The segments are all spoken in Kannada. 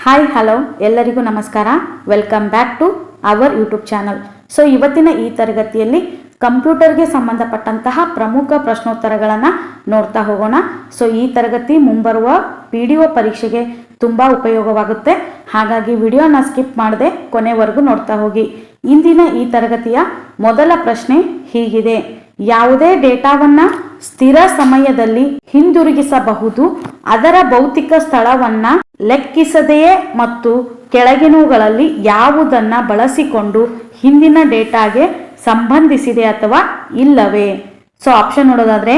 ಹಾಯ್ ಹಲೋ ಎಲ್ಲರಿಗೂ ನಮಸ್ಕಾರ. Welcome back to our YouTube channel. So ಇವತ್ತಿನ ಈ ತರಗತಿಯಲ್ಲಿ ಕಂಪ್ಯೂಟರ್ಗೆ ಸಂಬಂಧಪಟ್ಟಂತಹ ಪ್ರಮುಖ ಪ್ರಶ್ನೋತ್ತರಗಳನ್ನು ನೋಡ್ತಾ ಹೋಗೋಣ. ಸೊ ಈ ತರಗತಿ ಮುಂಬರುವ PDO ಪರೀಕ್ಷೆಗೆ ತುಂಬ ಉಪಯೋಗವಾಗುತ್ತೆ. ಹಾಗಾಗಿ ವಿಡಿಯೋನ ಸ್ಕಿಪ್ ಮಾಡದೆ ಕೊನೆವರೆಗೂ ನೋಡ್ತಾ ಹೋಗಿ. ಇಂದಿನ ಈ ತರಗತಿಯ ಮೊದಲ ಪ್ರಶ್ನೆ ಹೀಗಿದೆ: ಯಾವುದೇ ಡೇಟಾವನ್ನು ಸ್ಥಿರ ಸಮಯದಲ್ಲಿ ಹಿಂದಿರುಗಿಸಬಹುದು, ಅದರ ಭೌತಿಕ ಸ್ಥಳವನ್ನ ಲೆಕ್ಕಿಸದೆಯೇ ಮತ್ತು ಕೆಳಗಿನವುಗಳಲ್ಲಿ ಯಾವುದನ್ನು ಬಳಸಿಕೊಂಡು ಹಿಂದಿನ ಡೇಟಾಗೆ ಸಂಬಂಧಿಸಿದೆ ಅಥವಾ ಇಲ್ಲವೇ? ಸೊ ಆಪ್ಷನ್ ನೋಡೋದಾದ್ರೆ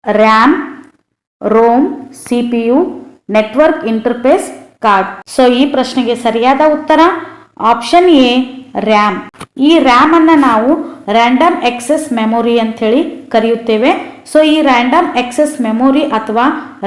RAM, ROM, CPU, network interface card. So ಈ ಪ್ರಶ್ನೆಗೆ ಸರಿಯಾದ ಉತ್ತರ ಆಪ್ಷನ್ ಎ, ರ್ಯಾಮ್. ಈ ರ್ಯಾಮ್ ಅನ್ನ ನಾವು ರ್ಯಾಂಡಮ್ ಎಕ್ಸೆಸ್ ಮೆಮೊರಿ ಅಂತ ಹೇಳಿ ಕರೆಯುತ್ತೇವೆ. ಸೊ ಈ ರ್ಯಾಂಡಮ್ ಎಕ್ಸೆಸ್ ಮೆಮೊರಿ ಅಥವಾ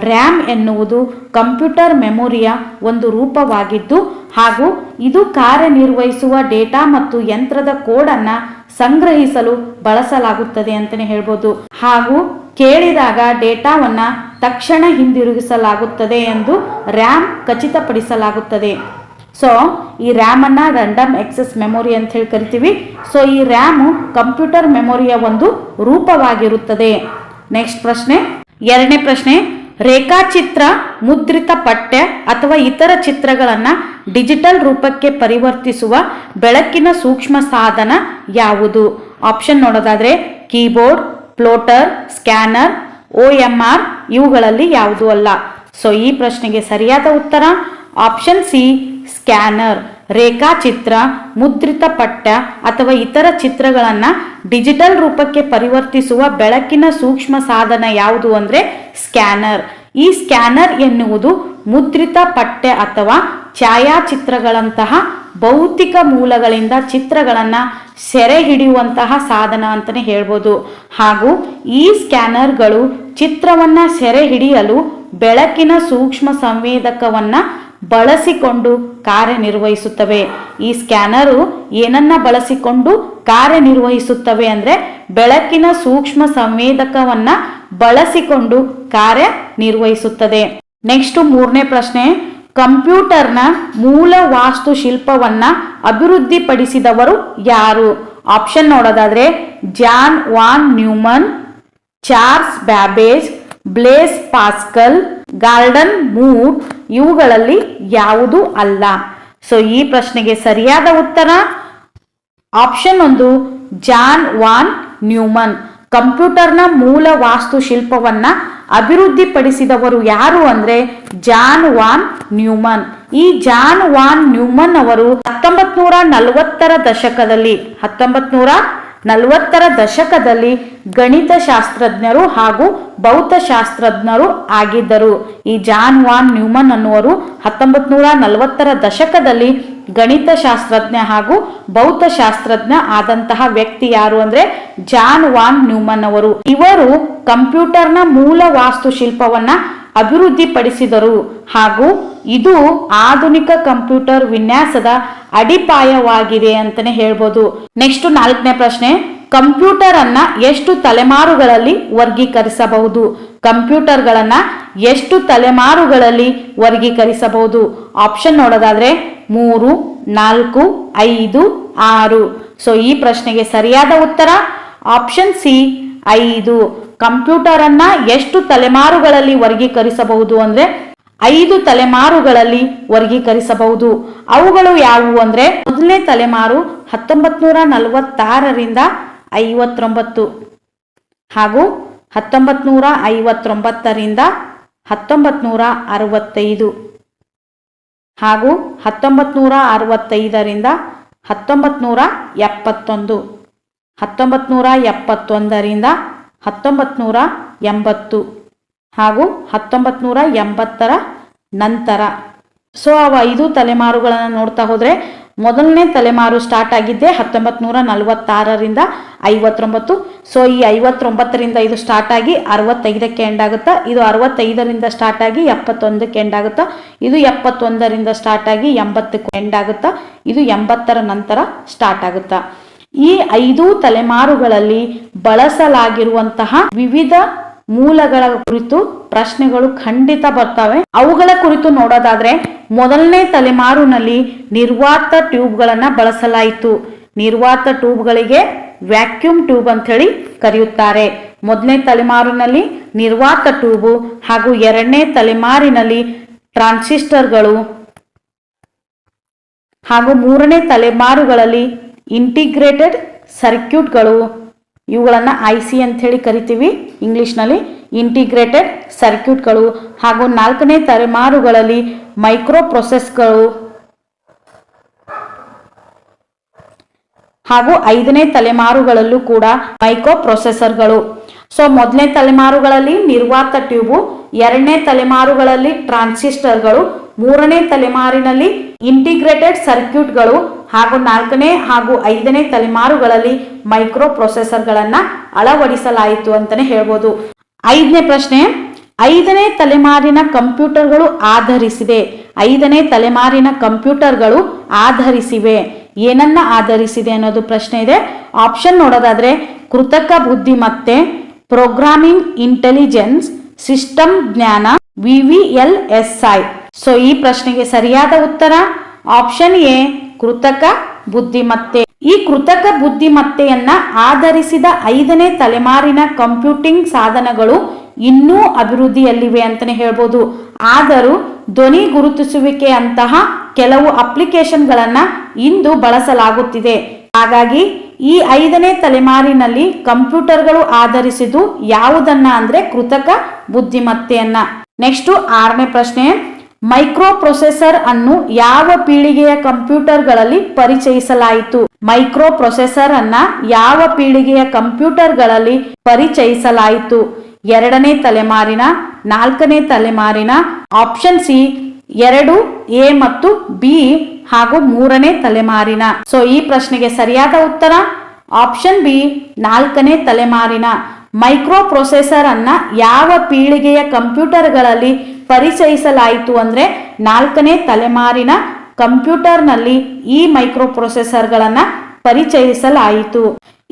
ರ್ಯಾಮ್ ಎನ್ನುವುದು ಕಂಪ್ಯೂಟರ್ ಮೆಮೊರಿಯ ಒಂದು ರೂಪವಾಗಿದ್ದು ಹಾಗೂ ಇದು ಕಾರ್ಯನಿರ್ವಹಿಸುವ ಡೇಟಾ ಮತ್ತು ಯಂತ್ರದ ಕೋಡನ್ನು ಸಂಗ್ರಹಿಸಲು ಬಳಸಲಾಗುತ್ತದೆ ಅಂತಲೇ ಹೇಳ್ಬೋದು. ಹಾಗೂ ಕೇಳಿದಾಗ ಡೇಟಾವನ್ನು ತಕ್ಷಣ ಹಿಂದಿರುಗಿಸಲಾಗುತ್ತದೆ ಎಂದು ರ್ಯಾಮ್ ಖಚಿತಪಡಿಸಲಾಗುತ್ತದೆ. ಸೊ ಈ ರ್ಯಾಮ್ ಅನ್ನ ರ್ಯಾಂಡಮ್ ಎಕ್ಸೆಸ್ ಮೆಮೊರಿ ಅಂತ ಹೇಳಿ ಕರಿತೀವಿ. ಸೊ ಈ ರ್ಯಾಮು ಕಂಪ್ಯೂಟರ್ ಮೆಮೊರಿಯ ಒಂದು ರೂಪವಾಗಿರುತ್ತದೆ. ನೆಕ್ಸ್ಟ್ ಪ್ರಶ್ನೆ, ಎರಡನೇ ಪ್ರಶ್ನೆ: ರೇಖಾಚಿತ್ರ, ಮುದ್ರಿತ ಪಠ್ಯ ಅಥವಾ ಇತರ ಚಿತ್ರಗಳನ್ನು ಡಿಜಿಟಲ್ ರೂಪಕ್ಕೆ ಪರಿವರ್ತಿಸುವ ಬೆಳಕಿನ ಸೂಕ್ಷ್ಮ ಸಾಧನ ಯಾವುದು? ಆಪ್ಷನ್ ನೋಡೋದಾದ್ರೆ ಕೀಬೋರ್ಡ್, ಪ್ಲೋಟರ್, ಸ್ಕ್ಯಾನರ್, OMR ಇವುಗಳಲ್ಲಿ ಯಾವುದು ಅಲ್ಲ. ಸೊ ಈ ಪ್ರಶ್ನೆಗೆ ಸರಿಯಾದ ಉತ್ತರ ಆಪ್ಷನ್ ಸಿ, ಸ್ಕ್ಯಾನರ್. ರೇಖಾಚಿತ್ರ, ಮುದ್ರಿತ ಪಠ್ಯ ಅಥವಾ ಇತರ ಚಿತ್ರಗಳನ್ನು ಡಿಜಿಟಲ್ ರೂಪಕ್ಕೆ ಪರಿವರ್ತಿಸುವ ಬೆಳಕಿನ ಸೂಕ್ಷ್ಮ ಸಾಧನ ಯಾವುದು ಅಂದರೆ ಸ್ಕ್ಯಾನರ್. ಈ ಸ್ಕ್ಯಾನರ್ ಎನ್ನುವುದು ಮುದ್ರಿತ ಪಠ್ಯ ಅಥವಾ ಛಾಯಾಚಿತ್ರಗಳಂತಹ ಭೌತಿಕ ಮೂಲಗಳಿಂದ ಚಿತ್ರಗಳನ್ನು ಸೆರೆ ಹಿಡಿಯುವಂತಹ ಸಾಧನ ಅಂತಲೇ ಹೇಳ್ಬೋದು. ಹಾಗೂ ಈ ಸ್ಕ್ಯಾನರ್ಗಳು ಚಿತ್ರವನ್ನು ಸೆರೆ ಹಿಡಿಯಲು ಬೆಳಕಿನ ಸೂಕ್ಷ್ಮ ಸಂವೇದಕವನ್ನು ಬಳಸಿಕೊಂಡು ಕಾರ್ಯನಿರ್ವಹಿಸುತ್ತವೆ. ಈ ಸ್ಕ್ಯಾನರು ಏನನ್ನ ಬಳಸಿಕೊಂಡು ಕಾರ್ಯನಿರ್ವಹಿಸುತ್ತವೆ ಅಂದರೆ ಬೆಳಕಿನ ಸೂಕ್ಷ್ಮ ಸಂವೇದಕವನ್ನ ಬಳಸಿಕೊಂಡು ಕಾರ್ಯನಿರ್ವಹಿಸುತ್ತದೆ. ನೆಕ್ಸ್ಟ್ ಮೂರನೇ ಪ್ರಶ್ನೆ: ಕಂಪ್ಯೂಟರ್ನ ಮೂಲ ವಾಸ್ತುಶಿಲ್ಪವನ್ನ ಅಭಿವೃದ್ಧಿಪಡಿಸಿದವರು ಯಾರು? ಆಪ್ಷನ್ ನೋಡೋದಾದ್ರೆ John von Neumann, Charles Babbage, Blaise Pascal, Gordon Moore ಇವುಗಳಲ್ಲಿ ಯಾವುದು ಅಲ್ಲ? ಸೊ ಈ ಪ್ರಶ್ನೆಗೆ ಸರಿಯಾದ ಉತ್ತರ ಆಪ್ಷನ್ ಒಂದು, ಜಾನ್ ವಾನ್ ನ್ಯೂಮನ್. ಕಂಪ್ಯೂಟರ್ನ ಮೂಲ ವಾಸ್ತುಶಿಲ್ಪವನ್ನ ಅಭಿವೃದ್ಧಿಪಡಿಸಿದವರು ಯಾರು ಅಂದ್ರೆ ಜಾನ್ ವಾನ್ ನ್ಯೂಮನ್. ಈ ಜಾನ್ ವಾನ್ ನ್ಯೂಮನ್ ಅವರು 1940ರ ದಶಕದಲ್ಲಿ ಗಣಿತಶಾಸ್ತ್ರಜ್ಞರು ಹಾಗೂ ಭೌತಶಾಸ್ತ್ರಜ್ಞರು ಆಗಿದ್ದರು. ಈ ಜಾನ್ ವಾನ್ ನ್ಯೂಮನ್ ಅನ್ನುವರು 1940ರ ದಶಕದಲ್ಲಿ ಗಣಿತಶಾಸ್ತ್ರಜ್ಞ ಹಾಗೂ ಭೌತಶಾಸ್ತ್ರಜ್ಞ ಆದಂತಹ ವ್ಯಕ್ತಿ ಯಾರು ಅಂದ್ರೆ ಜಾನ್ ವಾನ್ ನ್ಯೂಮನ್ ಅವರು. ಇವರು ಕಂಪ್ಯೂಟರ್ನ ಮೂಲ ವಾಸ್ತುಶಿಲ್ಪವನ್ನ ಅಭಿವೃದ್ಧಿಪಡಿಸಿದರು ಹಾಗೂ ಇದು ಆಧುನಿಕ ಕಂಪ್ಯೂಟರ್ ವಿನ್ಯಾಸದ ಅಡಿಪಾಯವಾಗಿದೆ ಅಂತಾನೆ ಹೇಳ್ಬೋದು. ನೆಕ್ಸ್ಟ್ ನಾಲ್ಕನೇ ಪ್ರಶ್ನೆ: ಕಂಪ್ಯೂಟರ್ ಅನ್ನ ಎಷ್ಟು ತಲೆಮಾರುಗಳಲ್ಲಿ ವರ್ಗೀಕರಿಸಬಹುದು? ಕಂಪ್ಯೂಟರ್ಗಳನ್ನ ಎಷ್ಟು ತಲೆಮಾರುಗಳಲ್ಲಿ ವರ್ಗೀಕರಿಸಬಹುದು? ಆಪ್ಷನ್ ನೋಡೋದಾದ್ರೆ 3, 4, 5, 6. ಸೊ ಈ ಪ್ರಶ್ನೆಗೆ ಸರಿಯಾದ ಉತ್ತರ ಆಪ್ಷನ್ ಸಿ, 5. ಕಂಪ್ಯೂಟರ್ ಅನ್ನ ಎಷ್ಟು ತಲೆಮಾರುಗಳಲ್ಲಿ ವರ್ಗೀಕರಿಸಬಹುದು ಅಂದ್ರೆ 5 ತಲೆಮಾರುಗಳಲ್ಲಿ ವರ್ಗೀಕರಿಸಬಹುದು. ಅವುಗಳು ಯಾವುವು ಅಂದ್ರೆ ಮೊದಲನೇ ತಲೆಮಾರು 1946ರಿಂದ 59 ಹಾಗೂ 1959ರಿಂದ 1965 ಹಾಗೂ 1965ರಿಂದ 1971, 1971ರಿಂದ 1980 ಹಾಗೂ 1980ರ ನಂತರ. ಸೊ ಅವು 5 ತಲೆಮಾರುಗಳನ್ನು ನೋಡ್ತಾ ಹೋದ್ರೆ ಮೊದಲನೇ ತಲೆಮಾರು ಸ್ಟಾರ್ಟ್ ಆಗಿದ್ದೆ 1946ರಿಂದ 59. ಸೊ ಈ 59ರಿಂದ ಇದು ಸ್ಟಾರ್ಟ್ ಆಗಿ 65ಕ್ಕೆ ಎಂಡ್ ಆಗುತ್ತಾ, ಇದು 65ರಿಂದ ಸ್ಟಾರ್ಟ್ ಆಗಿ 71ಕ್ಕೆ ಎಂಡ್ ಆಗುತ್ತಾ, ಇದು 71ರಿಂದ ಸ್ಟಾರ್ಟ್ ಆಗಿ 80ಕ್ಕೆ ಎಂಡ್ ಆಗುತ್ತಾ, ಇದು 80ರ ನಂತರ ಸ್ಟಾರ್ಟ್ ಆಗುತ್ತಾ. ಈ 5 ತಲೆಮಾರುಗಳಲ್ಲಿ ಬಳಸಲಾಗಿರುವಂತಹ ವಿವಿಧ ಮೂಲಗಳ ಕುರಿತು ಪ್ರಶ್ನೆಗಳು ಖಂಡಿತ ಬರ್ತವೆ. ಅವುಗಳ ಕುರಿತು ನೋಡೋದಾದ್ರೆ ಮೊದಲನೇ ತಲೆಮಾರಿನಲ್ಲಿ ನಿರ್ವಾತ ಟ್ಯೂಬ್ಗಳನ್ನ ಬಳಸಲಾಯಿತು. ನಿರ್ವಾತ ಟ್ಯೂಬ್ಗಳಿಗೆ ವ್ಯಾಕ್ಯೂಮ್ ಟ್ಯೂಬ್ ಅಂತ ಹೇಳಿ ಕರೆಯುತ್ತಾರೆ. ಮೊದಲನೇ ತಲೆಮಾರಿನಲ್ಲಿ ನಿರ್ವಾತ ಟ್ಯೂಬು ಹಾಗೂ ಎರಡನೇ ತಲೆಮಾರಿನಲ್ಲಿ ಟ್ರಾನ್ಸಿಸ್ಟರ್ಗಳು ಹಾಗೂ ಮೂರನೇ ತಲೆಮಾರುಗಳಲ್ಲಿ ಇಂಟಿಗ್ರೇಟೆಡ್ ಸರ್ಕ್ಯೂಟ್ಗಳು, ಇವುಗಳನ್ನು IC ಅಂತ ಹೇಳಿ ಕರಿತೀವಿ ಇಂಗ್ಲಿಷ್ನಲ್ಲಿ, ಇಂಟಿಗ್ರೇಟೆಡ್ ಸರ್ಕ್ಯೂಟ್ಗಳು ಹಾಗೂ ನಾಲ್ಕನೇ ತಲೆಮಾರುಗಳಲ್ಲಿ ಮೈಕ್ರೋ ಪ್ರೊಸೆಸ್ಗಳು ಹಾಗೂ ಐದನೇ ತಲೆಮಾರುಗಳಲ್ಲೂ ಕೂಡ ಮೈಕ್ರೋ ಪ್ರೊಸೆಸರ್ಗಳು. ಸೊ ಮೊದಲನೇ ತಲೆಮಾರುಗಳಲ್ಲಿ ನಿರ್ವಾತ ಟ್ಯೂಬು, ಎರಡನೇ ತಲೆಮಾರುಗಳಲ್ಲಿ ಟ್ರಾನ್ಸಿಸ್ಟರ್ಗಳು, ಮೂರನೇ ತಲೆಮಾರಿನಲ್ಲಿ ಇಂಟಿಗ್ರೇಟೆಡ್ ಸರ್ಕ್ಯೂಟ್ಗಳು ಹಾಗೂ ನಾಲ್ಕನೇ ಹಾಗೂ ಐದನೇ ತಲೆಮಾರುಗಳಲ್ಲಿ ಮೈಕ್ರೋ ಪ್ರೊಸೆಸರ್ಗಳನ್ನ ಅಳವಡಿಸಲಾಯಿತು ಅಂತಾನೆ ಹೇಳ್ಬೋದು. ಐದನೇ ಪ್ರಶ್ನೆ, ಐದನೇ ತಲೆಮಾರಿನ ಕಂಪ್ಯೂಟರ್ಗಳು ಆಧರಿಸಿದೆ. ಐದನೇ ತಲೆಮಾರಿನ ಕಂಪ್ಯೂಟರ್ಗಳು ಆಧರಿಸಿವೆ. ಏನನ್ನ ಆಧರಿಸಿದೆ ಅನ್ನೋದು ಪ್ರಶ್ನೆ ಇದೆ. ಆಪ್ಷನ್ ನೋಡೋದಾದ್ರೆ ಕೃತಕ ಬುದ್ಧಿಮತ್ತೆ, ಪ್ರೋಗ್ರಾಮಿಂಗ್ ಇಂಟೆಲಿಜೆನ್ಸ್, ಸಿಸ್ಟಮ್ ಜ್ಞಾನ, VVLSI. ಸೊ ಈ ಪ್ರಶ್ನೆಗೆ ಸರಿಯಾದ ಉತ್ತರ ಆಪ್ಷನ್ ಎ, ಕೃತಕ ಬುದ್ಧಿಮತ್ತೆ. ಈ ಕೃತಕ ಬುದ್ಧಿಮತ್ತೆಯನ್ನ ಆಧರಿಸಿದ ಐದನೇ ತಲೆಮಾರಿನ ಕಂಪ್ಯೂಟಿಂಗ್ ಸಾಧನಗಳು ಇನ್ನೂ ಅಭಿವೃದ್ಧಿಯಲ್ಲಿವೆ ಅಂತಾನೆ ಹೇಳ್ಬೋದು. ಆದರೂ ಧ್ವನಿ ಗುರುತಿಸುವಿಕೆ ಅಂತಹ ಕೆಲವು ಅಪ್ಲಿಕೇಶನ್ಗಳನ್ನ ಇಂದು ಬಳಸಲಾಗುತ್ತಿದೆ. ಹಾಗಾಗಿ ಈ ಐದನೇ ತಲೆಮಾರಿನಲ್ಲಿ ಕಂಪ್ಯೂಟರ್ಗಳು ಆಧರಿಸಿದ್ದು ಯಾವುದನ್ನ ಅಂದ್ರೆ ಕೃತಕ ಬುದ್ಧಿಮತ್ತೆಯನ್ನ. ನೆಕ್ಸ್ಟ್ ಆರನೇ ಪ್ರಶ್ನೆ, ಮೈಕ್ರೋ ಪ್ರೊಸೆಸರ್ ಅನ್ನು ಯಾವ ಪೀಳಿಗೆಯ ಕಂಪ್ಯೂಟರ್ಗಳಲ್ಲಿ ಪರಿಚಯಿಸಲಾಯಿತು? ಮೈಕ್ರೋ ಪ್ರೊಸೆಸರ್ ಅನ್ನ ಯಾವ ಪೀಳಿಗೆಯ ಕಂಪ್ಯೂಟರ್ಗಳಲ್ಲಿ ಪರಿಚಯಿಸಲಾಯಿತು? ಎರಡನೇ ತಲೆಮಾರಿನ, ನಾಲ್ಕನೇ ತಲೆಮಾರಿನ, ಆಪ್ಷನ್ ಸಿ 2A ಮತ್ತು B ಹಾಗೂ ಮೂರನೇ ತಲೆಮಾರಿನ. ಸೊ ಈ ಪ್ರಶ್ನೆಗೆ ಸರಿಯಾದ ಉತ್ತರ ಆಪ್ಷನ್ ಬಿ, ನಾಲ್ಕನೇ ತಲೆಮಾರಿನ. ಮೈಕ್ರೋ ಪ್ರೊಸೆಸರ್ ಅನ್ನ ಯಾವ ಪೀಳಿಗೆಯ ಕಂಪ್ಯೂಟರ್ಗಳಲ್ಲಿ ಪರಿಚಯಿಸಲಾಯಿತು ಅಂದ್ರೆ ನಾಲ್ಕನೇ ತಲೆಮಾರಿನ ಕಂಪ್ಯೂಟರ್ನಲ್ಲಿ ಈ ಮೈಕ್ರೋ ಪ್ರೊಸೆಸರ್ಗಳನ್ನ ಪರಿಚಯಿಸಲಾಯಿತು.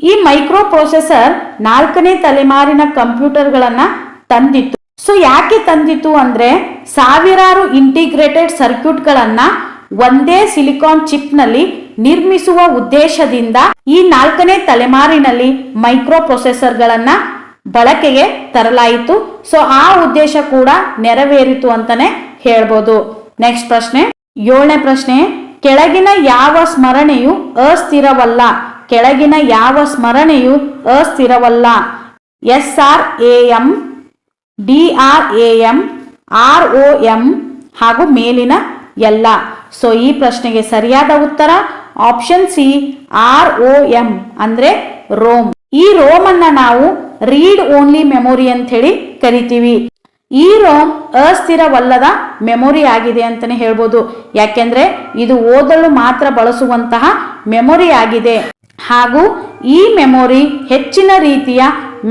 ಈ ಮೈಕ್ರೋ ಪ್ರೊಸೆಸರ್ ನಾಲ್ಕನೇ ತಲೆಮಾರಿನ ಕಂಪ್ಯೂಟರ್ಗಳನ್ನ ತಂದಿತ್ತು. ಸೊ ಯಾಕೆ ತಂದಿತು ಅಂದ್ರೆ ಸಾವಿರಾರು ಇಂಟಿಗ್ರೇಟೆಡ್ ಸರ್ಕ್ಯೂಟ್ಗಳನ್ನ ಒಂದೇ ಸಿಲಿಕಾನ್ ಚಿಪ್ ನಲ್ಲಿ ನಿರ್ಮಿಸುವ ಉದ್ದೇಶದಿಂದ ಈ ನಾಲ್ಕನೇ ತಲೆಮಾರಿನಲ್ಲಿ ಮೈಕ್ರೋ ಪ್ರೊಸೆಸರ್ಗಳನ್ನ ಬಳಕೆಗೆ ತರಲಾಯಿತು. ಸೊ ಆ ಉದ್ದೇಶ ಕೂಡ ನೆರವೇರಿತು ಅಂತಾನೆ ಹೇಳ್ಬೋದು. ನೆಕ್ಸ್ಟ್ ಪ್ರಶ್ನೆ, ಏಳನೇ ಪ್ರಶ್ನೆ, ಕೆಳಗಿನ ಯಾವ ಸ್ಮರಣೆಯು ಅಸ್ಥಿರವಲ್ಲ? ಕೆಳಗಿನ ಯಾವ ಸ್ಮರಣೆಯು ಅಸ್ಥಿರವಲ್ಲ? SRAM, DRAM, ROM ಹಾಗೂ ಮೇಲಿನ ಎಲ್ಲ. ಸೊ ಈ ಪ್ರಶ್ನೆಗೆ ಸರಿಯಾದ ಉತ್ತರ ಆಪ್ಷನ್ ಸಿ, ROM ಅಂದ್ರೆ ರೋಮ್. ಈ ರೋಮ್ ಅನ್ನ ನಾವು ರೀಡ್ ಓನ್ಲಿ ಮೆಮೊರಿ ಅಂತ ಹೇಳಿ ಕರಿತೀವಿ. ಈ ರೋಮ್ ಅಸ್ಥಿರವಲ್ಲದ ಮೆಮೊರಿ ಆಗಿದೆ ಅಂತಾನೆ ಹೇಳ್ಬೋದು. ಯಾಕೆಂದ್ರೆ ಇದು ಓದಲು ಮಾತ್ರ ಬಳಸುವಂತಹ ಮೆಮೊರಿ ಆಗಿದೆ ಹಾಗೂ ಈ ಮೆಮೊರಿ ಹೆಚ್ಚಿನ ರೀತಿಯ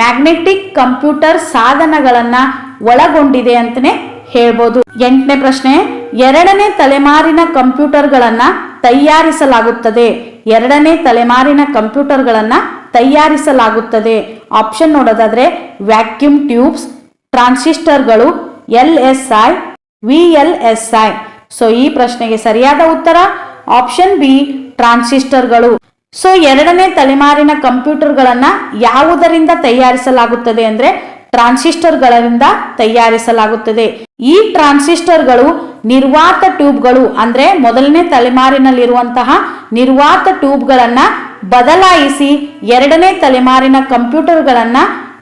ಮ್ಯಾಗ್ನೆಟಿಕ್ ಕಂಪ್ಯೂಟರ್ ಸಾಧನಗಳನ್ನ ಒಳಗೊಂಡಿದೆ ಅಂತಾನೆ ಹೇಳ್ಬೋದು. ಎಂಟನೇ ಪ್ರಶ್ನೆ, ಎರಡನೇ ತಲೆಮಾರಿನ ಕಂಪ್ಯೂಟರ್ಗಳನ್ನ ತಯಾರಿಸಲಾಗುತ್ತದೆ. ಎರಡನೇ ತಲೆಮಾರಿನ ಕಂಪ್ಯೂಟರ್ಗಳನ್ನ ತಯಾರಿಸಲಾಗುತ್ತದೆ. ಆಪ್ಷನ್ ನೋಡೋದಾದ್ರೆ ವ್ಯಾಕ್ಯೂಮ್ ಟ್ಯೂಬ್ಸ್, ಟ್ರಾನ್ಸಿಸ್ಟರ್ಗಳು, LSI, VLSI. ಸೊ ಈ ಪ್ರಶ್ನೆಗೆ ಸರಿಯಾದ ಉತ್ತರ ಆಪ್ಷನ್ ಬಿ, ಟ್ರಾನ್ಸಿಸ್ಟರ್ಗಳು. ಸೊ ಎರಡನೇ ತಲೆಮಾರಿನ ಕಂಪ್ಯೂಟರ್ಗಳನ್ನ ಯಾವುದರಿಂದ ತಯಾರಿಸಲಾಗುತ್ತದೆ ಅಂದ್ರೆ ಟ್ರಾನ್ಸಿಸ್ಟರ್ಗಳಿಂದ ತಯಾರಿಸಲಾಗುತ್ತದೆ. ಈ ಟ್ರಾನ್ಸಿಸ್ಟರ್ಗಳು ನಿರ್ವಾತ ಟ್ಯೂಬ್ಗಳು ಅಂದ್ರೆ ಮೊದಲನೇ ತಲೆಮಾರಿನಲ್ಲಿರುವಂತಹ ನಿರ್ವಾತ ಟ್ಯೂಬ್ಗಳನ್ನ ಬದಲಾಯಿಸಿ ಎರಡನೇ ತಲೆಮಾರಿನ ಕಂಪ್ಯೂಟರ್ಗಳನ್ನ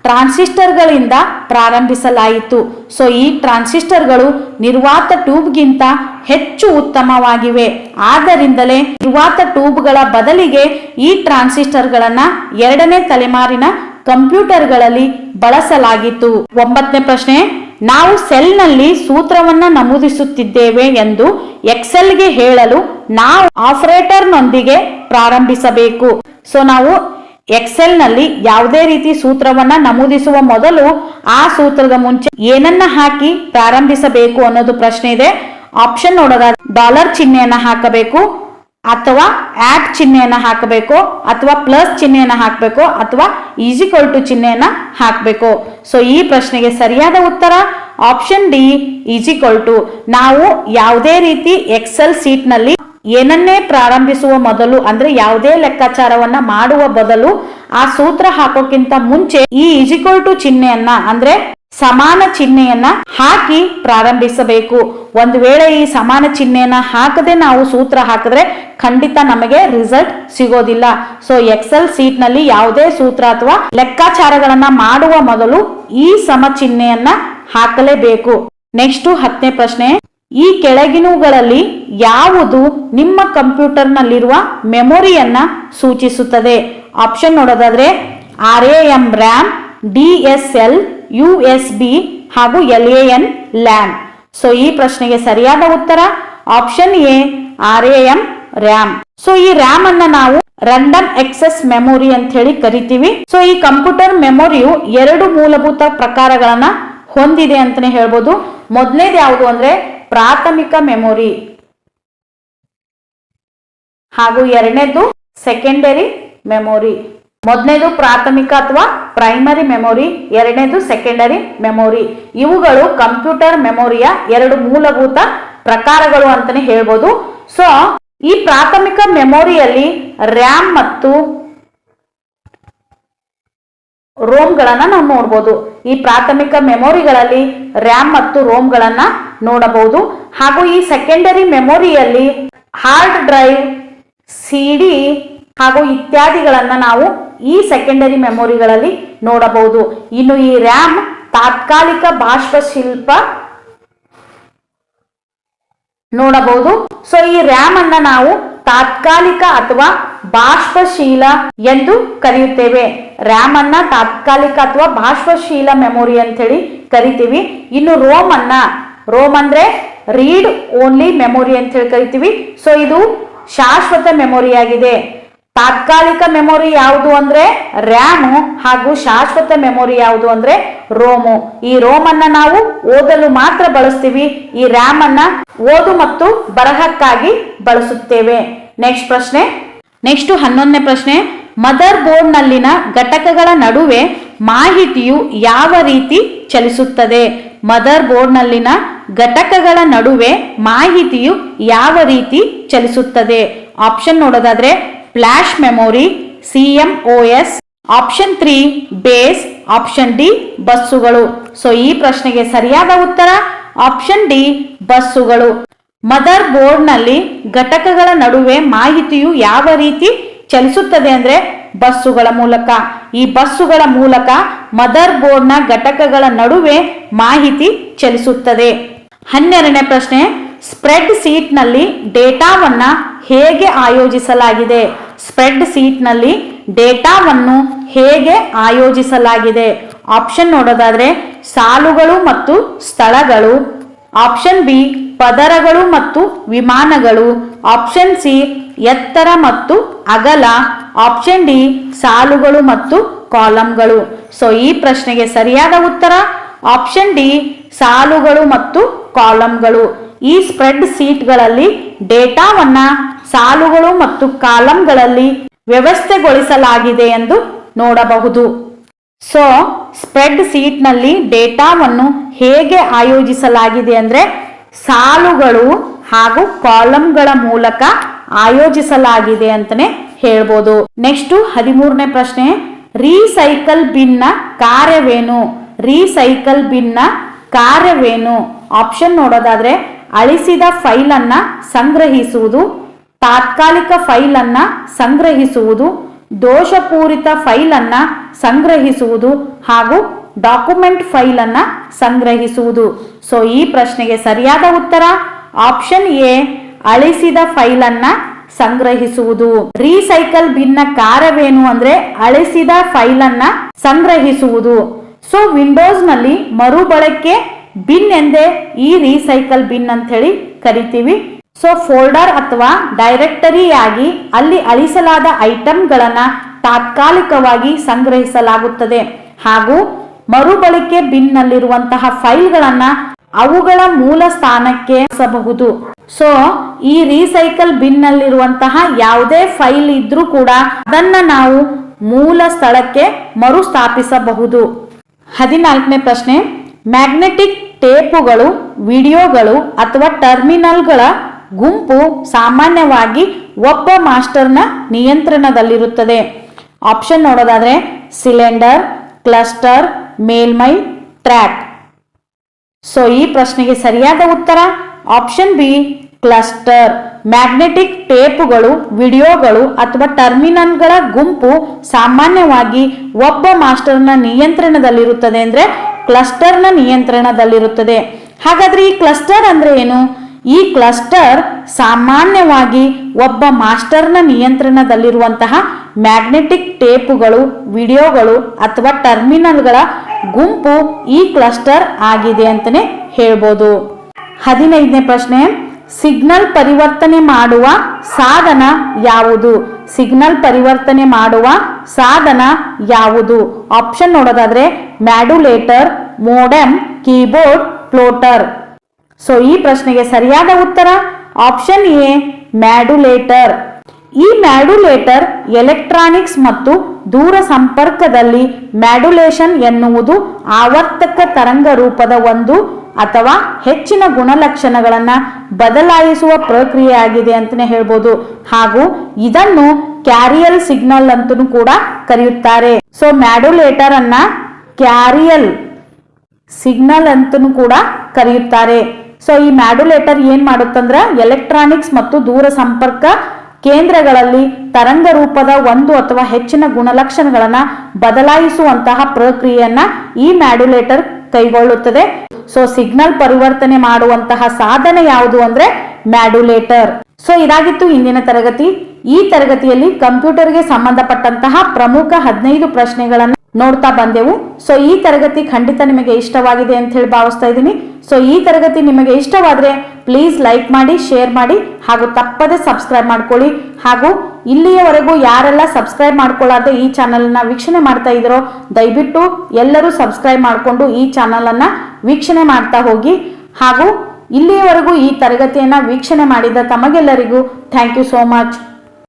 ಟ್ರಾನ್ಸಿಸ್ಟರ್ಗಳಿಂದ ಪ್ರಾರಂಭಿಸಲಾಯಿತು. ಸೊ ಈ ಟ್ರಾನ್ಸಿಸ್ಟರ್ಗಳು ನಿರ್ವಾತ ಟ್ಯೂಬ್ಗಿಂತ ಹೆಚ್ಚು ಉತ್ತಮವಾಗಿವೆ. ಆದ್ದರಿಂದಲೇ ನಿರ್ವಾತ ಟ್ಯೂಬ್ಗಳ ಬದಲಿಗೆ ಈ ಟ್ರಾನ್ಸಿಸ್ಟರ್ಗಳನ್ನ ಎರಡನೇ ತಲೆಮಾರಿನ ಕಂಪ್ಯೂಟರ್ಗಳಲ್ಲಿ ಬಳಸಲಾಗಿತ್ತು. ಒಂಬತ್ತನೇ ಪ್ರಶ್ನೆ, ನಾವು ಸೆಲ್ನಲ್ಲಿ ಸೂತ್ರವನ್ನ ನಮೂದಿಸುತ್ತಿದ್ದೇವೆ ಎಂದು ಎಕ್ಸೆಲ್ಗೆ ಹೇಳಲು ನಾವು ಆಪರೇಟರ್ನೊಂದಿಗೆ ಪ್ರಾರಂಭಿಸಬೇಕು. ಸೊ ನಾವು ಎಕ್ಸೆಲ್ ನಲ್ಲಿ ಯಾವುದೇ ರೀತಿ ಸೂತ್ರವನ್ನ ನಮೂದಿಸುವ ಮೊದಲು ಆ ಸೂತ್ರದ ಮುಂಚೆ ಏನನ್ನ ಹಾಕಿ ಪ್ರಾರಂಭಿಸಬೇಕು ಅನ್ನೋದು ಪ್ರಶ್ನೆ ಇದೆ. ಆಪ್ಷನ್ ನೋಡೋದಾದ್ರೆ $ಚಿಹ್ನೆಯನ್ನ ಹಾಕಬೇಕು, ಅಥವಾ ಆಟ್ ಚಿಹ್ನೆಯನ್ನ ಹಾಕಬೇಕು, ಅಥವಾ ಪ್ಲಸ್ ಚಿಹ್ನೆಯನ್ನ ಹಾಕಬೇಕು, ಅಥವಾ ಈಕ್ವಲ್ ಟು ಚಿಹ್ನೆಯನ್ನ ಹಾಕಬೇಕು. ಸೊ ಈ ಪ್ರಶ್ನೆಗೆ ಸರಿಯಾದ ಉತ್ತರ ಆಪ್ಷನ್ ಡಿ ಈಕ್ವಲ್ ಟು. ನಾವು ಯಾವುದೇ ರೀತಿ ಎಕ್ಸೆಲ್ ಶೀಟ್ ನಲ್ಲಿ ಏನನ್ನೇ ಪ್ರಾರಂಭಿಸುವ ಮೊದಲು ಅಂದ್ರೆ ಯಾವುದೇ ಲೆಕ್ಕಾಚಾರವನ್ನ ಮಾಡುವ ಬದಲು ಆ ಸೂತ್ರ ಹಾಕೋಕ್ಕಿಂತ ಮುಂಚೆ ಈ ಈಕ್ವಲ್ ಟು ಚಿಹ್ನೆಯನ್ನ ಅಂದ್ರೆ ಸಮಾನ ಚಿಹ್ನೆಯನ್ನ ಹಾಕಿ ಪ್ರಾರಂಭಿಸಬೇಕು. ಒಂದು ವೇಳೆ ಈ ಸಮಾನ ಚಿಹ್ನೆಯನ್ನ ಹಾಕದೆ ನಾವು ಸೂತ್ರ ಹಾಕಿದ್ರೆ ಖಂಡಿತ ನಮಗೆ ರಿಸಲ್ಟ್ ಸಿಗೋದಿಲ್ಲ. ಸೊ ಎಕ್ಸೆಲ್ ಶೀಟ್ ನಲ್ಲಿ ಯಾವುದೇ ಸೂತ್ರ ಅಥವಾ ಲೆಕ್ಕಾಚಾರಗಳನ್ನ ಮಾಡುವ ಮೊದಲು ಈ ಸಮ ಚಿಹ್ನೆಯನ್ನ ಹಾಕಲೇಬೇಕು. ನೆಕ್ಸ್ಟ್ 10ನೇ ಪ್ರಶ್ನೆ, ಈ ಕೆಳಗಿನವುಗಳಲ್ಲಿ ಯಾವುದು ನಿಮ್ಮ ಕಂಪ್ಯೂಟರ್ ನಲ್ಲಿರುವ ಮೆಮೊರಿಯನ್ನ ಸೂಚಿಸುತ್ತದೆ? ಆಪ್ಷನ್ ನೋಡೋದಾದ್ರೆ RAM, RAM, DSL, USB ಹಾಗೂ LAN, LAN. ಸೊ ಈ ಪ್ರಶ್ನೆಗೆ ಸರಿಯಾದ ಉತ್ತರ option A RAM, RAM. So ಈ RAM ಅನ್ನ ನಾವು ರ್ಯಾಂಡಮ್ ಎಕ್ಸೆಸ್ ಮೆಮೊರಿ ಅಂತ ಹೇಳಿ ಕರಿತೀವಿ. ಸೊ ಈ ಕಂಪ್ಯೂಟರ್ ಮೆಮೊರಿಯು 2 ಮೂಲಭೂತ ಪ್ರಕಾರಗಳನ್ನ ಹೊಂದಿದೆ ಅಂತಾನೆ ಹೇಳ್ಬೋದು. ಮೊದಲನೇದು ಯಾವುದು ಅಂದ್ರೆ ಪ್ರಾಥಮಿಕ ಮೆಮೊರಿ ಹಾಗೂ ಎರಡನೇದು ಸೆಕೆಂಡರಿ ಮೆಮೊರಿ. ಮೊದಲನೇದು ಪ್ರಾಥಮಿಕ ಅಥವಾ ಪ್ರೈಮರಿ ಮೆಮೊರಿ, ಎರಡನೇದು ಸೆಕೆಂಡರಿ ಮೆಮೊರಿ. ಇವುಗಳು ಕಂಪ್ಯೂಟರ್ ಮೆಮೊರಿಯ 2 ಮೂಲಭೂತ ಪ್ರಕಾರಗಳು ಅಂತಾನೆ ಹೇಳ್ಬೋದು. ಸೊ ಈ ಪ್ರಾಥಮಿಕ ಮೆಮೊರಿಯಲ್ಲಿ ರ್ಯಾಮ್ ಮತ್ತು ರೋಮ್ಗಳನ್ನ ನಾವು ನೋಡಬಹುದು. ಈ ಪ್ರಾಥಮಿಕ ಮೆಮೊರಿಗಳಲ್ಲಿ ರ್ಯಾಮ್ ಮತ್ತು ರೋಮ್ಗಳನ್ನ ನೋಡಬಹುದು. ಹಾಗೂ ಈ ಸೆಕೆಂಡರಿ ಮೆಮೊರಿಯಲ್ಲಿ ಹಾರ್ಡ್ ಡ್ರೈವ್, CD ಹಾಗೂ ಇತ್ಯಾದಿಗಳನ್ನ ನಾವು ಈ ಸೆಕೆಂಡರಿ ಮೆಮೊರಿಗಳಲ್ಲಿ ನೋಡಬಹುದು. ಇನ್ನು ಈ ರ್ಯಾಮ್ ತಾತ್ಕಾಲಿಕ ಬಾಷ್ಪಶಿಲ್ಪ ನೋಡಬಹುದು. ಸೊ ಈ ರ್ಯಾಮ್ ಅನ್ನ ನಾವು ತಾತ್ಕಾಲಿಕ ಅಥವಾ ಬಾಷ್ಪಶೀಲ ಎಂದು ಕರೆಯುತ್ತೇವೆ. ರ್ಯಾಮ್ ಅನ್ನ ತಾತ್ಕಾಲಿಕ ಅಥವಾ ಬಾಷ್ಪಶೀಲ ಮೆಮೊರಿ ಅಂತ ಹೇಳಿ ಕರಿತೀವಿ. ಇನ್ನು ರೋಮ್ ಅಂದ್ರೆ ರೀಡ್ ಓನ್ಲಿ ಮೆಮೊರಿ ಅಂತ ಹೇಳಿ ಕರಿತೀವಿ. ಸೊ ಇದು ಶಾಶ್ವತ ಮೆಮೊರಿ ಆಗಿದೆ. ತಾತ್ಕಾಲಿಕ ಮೆಮೊರಿ ಯಾವುದು ಅಂದ್ರೆ ರ್ಯಾಮ್ ಹಾಗೂ ಶಾಶ್ವತ ಮೆಮೊರಿ ಯಾವುದು ಅಂದ್ರೆ ರೋಮು. ಈ ರೋಮ್ ಅನ್ನ ನಾವು ಓದಲು ಮಾತ್ರ ಬಳಸ್ತೀವಿ. ಈ ರ್ಯಾಮ್ ಅನ್ನ ಓದು ಮತ್ತು ಬರಹಕ್ಕಾಗಿ ಬಳಸುತ್ತೇವೆ. ನೆಕ್ಸ್ಟ್ 11ನೇ ಪ್ರಶ್ನೆ, ಮದರ್ ಬೋರ್ಡ್ ನಲ್ಲಿನ ಘಟಕಗಳ ನಡುವೆ ಮಾಹಿತಿಯು ಯಾವ ರೀತಿ ಚಲಿಸುತ್ತದೆ? ಮದರ್ ಬೋರ್ಡ್ ನಲ್ಲಿನ ಘಟಕಗಳ ನಡುವೆ ಮಾಹಿತಿಯು ಯಾವ ರೀತಿ ಚಲಿಸುತ್ತದೆ? ಆಪ್ಷನ್ ನೋಡೋದಾದ್ರೆ flash memory, CMOS, option 3 base, option D ಬಸ್ಸುಗಳು. ಸೊ ಈ ಪ್ರಶ್ನೆಗೆ ಸರಿಯಾದ ಉತ್ತರ ಆಪ್ಷನ್ ಡಿ ಬಸ್ಸುಗಳು. ಮದರ್ ಬೋರ್ಡ್ ನಲ್ಲಿ ಘಟಕಗಳ ನಡುವೆ ಮಾಹಿತಿಯು ಯಾವ ರೀತಿ ಚಲಿಸುತ್ತದೆ ಅಂದ್ರೆ ಬಸ್ಸುಗಳ ಮೂಲಕ. ಈ ಬಸ್ಸುಗಳ ಮೂಲಕ ಮದರ್ ಬೋರ್ಡ್ ನ ಘಟಕಗಳ ನಡುವೆ ಮಾಹಿತಿ ಚಲಿಸುತ್ತದೆ. 12ನೇ ಪ್ರಶ್ನೆ, ಸ್ಪ್ರೆಡ್ ಶೀಟ್ ನಲ್ಲಿ ಡೇಟಾವನ್ನ ಹೇಗೆ ಆಯೋಜಿಸಲಾಗಿದೆ? ಸ್ಪ್ರೆಡ್ ಶೀಟ್ ನಲ್ಲಿ ಡೇಟಾವನ್ನು ಹೇಗೆ ಆಯೋಜಿಸಲಾಗಿದೆ? ಆಪ್ಷನ್ ನೋಡೋದಾದ್ರೆ ಸಾಲುಗಳು ಮತ್ತು ಸ್ಥಳಗಳು, ಆಪ್ಷನ್ ಬಿ ಪದರಗಳು ಮತ್ತು ವಿಮಾನಗಳು, ಆಪ್ಷನ್ ಸಿ ಎತ್ತರ ಮತ್ತು ಅಗಲ, ಆಪ್ಷನ್ ಡಿ ಸಾಲುಗಳು ಮತ್ತು ಕಾಲಂಗಳು. ಸೊ ಈ ಪ್ರಶ್ನೆಗೆ ಸರಿಯಾದ ಉತ್ತರ ಆಪ್ಷನ್ ಡಿ ಸಾಲುಗಳು ಮತ್ತು ಕಾಲಂಗಳು. ಈ ಸ್ಪ್ರೆಡ್ ಶೀಟ್ಗಳಲ್ಲಿ ಡೇಟಾವನ್ನ ಸಾಲುಗಳು ಮತ್ತು ಕಾಲಂಗಳಲ್ಲಿ ವ್ಯವಸ್ಥೆಗೊಳಿಸಲಾಗಿದೆ ಎಂದು ನೋಡಬಹುದು. ಸೊ ಸ್ಪ್ರೆಡ್ ಶೀಟ್ ನಲ್ಲಿ ಡೇಟಾವನ್ನು ಹೇಗೆ ಆಯೋಜಿಸಲಾಗಿದೆ ಅಂದ್ರೆ ಸಾಲುಗಳು ಹಾಗೂ ಕಾಲಂಗಳ ಮೂಲಕ ಆಯೋಜಿಸಲಾಗಿದೆ ಅಂತಾನೆ ಹೇಳ್ಬೋದು. ನೆಕ್ಸ್ಟ್ 13ನೇ ಪ್ರಶ್ನೆ, ರೀಸೈಕಲ್ ಬಿನ್ ನ ಕಾರ್ಯವೇನು? ರೀಸೈಕಲ್ ಬಿನ್ ನ ಕಾರ್ಯವೇನು? ಆಪ್ಷನ್ ನೋಡೋದಾದ್ರೆ ಅಳಿಸಿದ ಫೈಲ್ ಅನ್ನ ಸಂಗ್ರಹಿಸುವುದು, ತಾತ್ಕಾಲಿಕ ಫೈಲ್ ಅನ್ನ ಸಂಗ್ರಹಿಸುವುದು, ದೋಷಪೂರಿತ ಫೈಲ್ ಅನ್ನ ಸಂಗ್ರಹಿಸುವುದು ಹಾಗೂ ಡಾಕ್ಯುಮೆಂಟ್ ಫೈಲ್ ಅನ್ನ ಸಂಗ್ರಹಿಸುವುದು. ಸೊ ಈ ಪ್ರಶ್ನೆಗೆ ಸರಿಯಾದ ಉತ್ತರ ಆಪ್ಷನ್ ಎ ಅಳಿಸಿದ ಫೈಲ್ ಅನ್ನ ಸಂಗ್ರಹಿಸುವುದು. ರೀಸೈಕಲ್ ಬಿನ್ ನ ಕಾರ್ಯವೇನು ಅಂದ್ರೆ ಅಳಿಸಿದ ಫೈಲ್ ಅನ್ನ ಸಂಗ್ರಹಿಸುವುದು. ಸೊ ವಿಂಡೋಸ್ ನಲ್ಲಿ ಮರುಬಳಕೆ ಬಿನ್ ಎಂದೇ ಈ ರೀಸೈಕಲ್ ಬಿನ್ ಅಂತ ಹೇಳಿ ಕರಿತೀವಿ. ಸೊ ಫೋಲ್ಡರ್ ಅಥವಾ ಡೈರೆಕ್ಟರಿಯಾಗಿ ಅಲ್ಲಿ ಅಳಿಸಲಾದ ಐಟಂಗಳನ್ನ ತಾತ್ಕಾಲಿಕವಾಗಿ ಸಂಗ್ರಹಿಸಲಾಗುತ್ತದೆ ಹಾಗೂ ಮರುಬಳಕೆ ಬಿನ್ ನಲ್ಲಿರುವಂತಹ ಫೈಲ್ಗಳನ್ನ ಅವುಗಳ ಮೂಲ ಸ್ಥಾನಕ್ಕೆ ಸಬಹುದು. ಸೊ ಈ ರೀಸೈಕಲ್ ಬಿನ್ ನಲ್ಲಿರುವಂತಹ ಯಾವುದೇ ಫೈಲ್ ಇದ್ರೂ ಕೂಡ ಅದನ್ನ ನಾವು ಮೂಲ ಸ್ಥಳಕ್ಕೆ ಮರುಸ್ಥಾಪಿಸಬಹುದು. 14ನೇ ಪ್ರಶ್ನೆ, ಮ್ಯಾಗ್ನೆಟಿಕ್ ಟೇಪುಗಳು, ವಿಡಿಯೋಗಳು ಅಥವಾ ಟರ್ಮಿನಲ್ಗಳ ಗುಂಪು ಸಾಮಾನ್ಯವಾಗಿ ಒಬ್ಬ ಮಾಸ್ಟರ್ನ ನಿಯಂತ್ರಣದಲ್ಲಿರುತ್ತದೆ. ಆಪ್ಷನ್ ನೋಡೋದಾದ್ರೆ ಸಿಲಿಂಡರ್, ಕ್ಲಸ್ಟರ್, ಮೇಲ್ಮೈ, ಟ್ರ್ಯಾಕ್. ಸೊ ಈ ಪ್ರಶ್ನೆಗೆ ಸರಿಯಾದ ಉತ್ತರ ಆಪ್ಷನ್ ಬಿ, ಕ್ಲಸ್ಟರ್. ಮ್ಯಾಗ್ನೆಟಿಕ್ ಟೇಪುಗಳು, ವಿಡಿಯೋಗಳು ಅಥವಾ ಟರ್ಮಿನಲ್ಗಳ ಗುಂಪು ಸಾಮಾನ್ಯವಾಗಿ ಒಬ್ಬ ಮಾಸ್ಟರ್ನ ನಿಯಂತ್ರಣದಲ್ಲಿರುತ್ತದೆ ಅಂದ್ರೆ ಕ್ಲಸ್ಟರ್ನ ನಿಯಂತ್ರಣದಲ್ಲಿರುತ್ತದೆ. ಹಾಗಾದ್ರೆ ಈ ಕ್ಲಸ್ಟರ್ ಅಂದ್ರೆ ಏನು? ಈ ಕ್ಲಸ್ಟರ್ ಸಾಮಾನ್ಯವಾಗಿ ಒಬ್ಬ ಮಾಸ್ಟರ್ನ ನಿಯಂತ್ರಣದಲ್ಲಿರುವಂತಹ ಮ್ಯಾಗ್ನೆಟಿಕ್ ಟೇಪುಗಳು, ವಿಡಿಯೋಗಳು ಅಥವಾ ಟರ್ಮಿನಲ್ಗಳ ಗುಂಪು ಈ ಕ್ಲಸ್ಟರ್ ಆಗಿದೆ ಅಂತಾನೆ ಹೇಳ್ಬೋದು. 15ನೇ ಪ್ರಶ್ನೆ, ಸಿಗ್ನಲ್ ಪರಿವರ್ತನೆ ಮಾಡುವ ಸಾಧನ ಯಾವುದು? ಸಿಗ್ನಲ್ ಪರಿವರ್ತನೆ ಮಾಡುವ ಸಾಧನ ಯಾವುದು? ಆಪ್ಷನ್ ನೋಡೋದಾದ್ರೆ modulator, modem, keyboard, floater. So ಈ ಪ್ರಶ್ನೆಗೆ ಸರಿಯಾದ ಉತ್ತರ ಆಪ್ಷನ್ ಎ, ಮಾಡ್ಯುಲೇಟರ್. ಈ ಮಾಡ್ಯುಲೇಟರ್ ಎಲೆಕ್ಟ್ರಾನಿಕ್ಸ್ ಮತ್ತು ದೂರ ಸಂಪರ್ಕದಲ್ಲಿ ಮಾಡ್ಯುಲೇಷನ್ ಎನ್ನುವುದು ಆವರ್ತಕ ತರಂಗ ರೂಪದ ಒಂದು ಅಥವಾ ಹೆಚ್ಚಿನ ಗುಣಲಕ್ಷಣಗಳನ್ನ ಬದಲಾಯಿಸುವ ಪ್ರಕ್ರಿಯೆಯಾಗಿದೆ ಅಂತಾನೆ ಹೇಳ್ಬೋದು. ಹಾಗೂ ಇದನ್ನು ಕ್ಯಾರಿಯಲ್ ಸಿಗ್ನಲ್ ಅಂತಲೂ ಕೂಡ ಕರೆಯುತ್ತಾರೆ. ಸೊ ಮಾಡ್ಯುಲೇಟರ್ ಅನ್ನ ಕ್ಯಾರಿಯಲ್ ಸಿಗ್ನಲ್ ಅಂತಲೂ ಕೂಡ ಕರೆಯುತ್ತಾರೆ. ಸೊ ಈ ಮಾಡ್ಯುಲೇಟರ್ ಏನ್ ಮಾಡುತ್ತಂದ್ರ ಎಲೆಕ್ಟ್ರಾನಿಕ್ಸ್ ಮತ್ತು ದೂರ ಸಂಪರ್ಕ ಕೇಂದ್ರಗಳಲ್ಲಿ ತರಂಗ ರೂಪದ ಒಂದು ಅಥವಾ ಹೆಚ್ಚಿನ ಗುಣಲಕ್ಷಣಗಳನ್ನ ಬದಲಾಯಿಸುವಂತಹ ಪ್ರಕ್ರಿಯೆಯನ್ನ ಈ ಮಾಡ್ಯುಲೇಟರ್ ಕೈಗೊಳ್ಳುತ್ತದೆ. ಸೊ ಸಿಗ್ನಲ್ ಪರಿವರ್ತನೆ ಮಾಡುವಂತಹ ಸಾಧನ ಯಾವುದು ಅಂದ್ರೆ ಮಾಡ್ಯುಲೇಟರ್. ಸೊ ಇದಾಗಿತ್ತು ಇಂದಿನ ತರಗತಿ. ಈ ತರಗತಿಯಲ್ಲಿ ಕಂಪ್ಯೂಟರ್ಗೆ ಸಂಬಂಧಪಟ್ಟಂತಹ ಪ್ರಮುಖ 15 ಪ್ರಶ್ನೆಗಳನ್ನ ನೋಡ್ತಾ ಬಂದೆವು. ಸೊ ಈ ತರಗತಿ ಖಂಡಿತ ನಿಮಗೆ ಇಷ್ಟವಾಗಿದೆ ಅಂತ ಹೇಳಿ ಭಾವಿಸ್ತಾ ಇದ್ದೀನಿ. ಸೊ ಈ ತರಗತಿ ನಿಮಗೆ ಇಷ್ಟವಾದ್ರೆ ಪ್ಲೀಸ್ ಲೈಕ್ ಮಾಡಿ, ಶೇರ್ ಮಾಡಿ ಹಾಗೂ ತಪ್ಪದೆ ಸಬ್ಸ್ಕ್ರೈಬ್ ಮಾಡ್ಕೊಳ್ಳಿ. ಹಾಗೂ ಇಲ್ಲಿಯವರೆಗೂ ಯಾರೆಲ್ಲ ಸಬ್ಸ್ಕ್ರೈಬ್ ಮಾಡ್ಕೊಳ್ಳಾರ್ದೆ ಈ ಚಾನಲ್ ನ ವೀಕ್ಷಣೆ ಮಾಡ್ತಾ ಇದ್ರೋ ದಯವಿಟ್ಟು ಎಲ್ಲರೂ ಸಬ್ಸ್ಕ್ರೈಬ್ ಮಾಡಿಕೊಂಡು ಈ ಚಾನಲ್ ಅನ್ನ ವೀಕ್ಷಣೆ ಮಾಡ್ತಾ ಹೋಗಿ. ಹಾಗೂ ಇಲ್ಲಿಯವರೆಗೂ ಈ ತರಗತಿಯನ್ನ ವೀಕ್ಷಣೆ ಮಾಡಿದ ತಮಗೆಲ್ಲರಿಗೂ ಥ್ಯಾಂಕ್ ಯು ಸೋ ಮಚ್.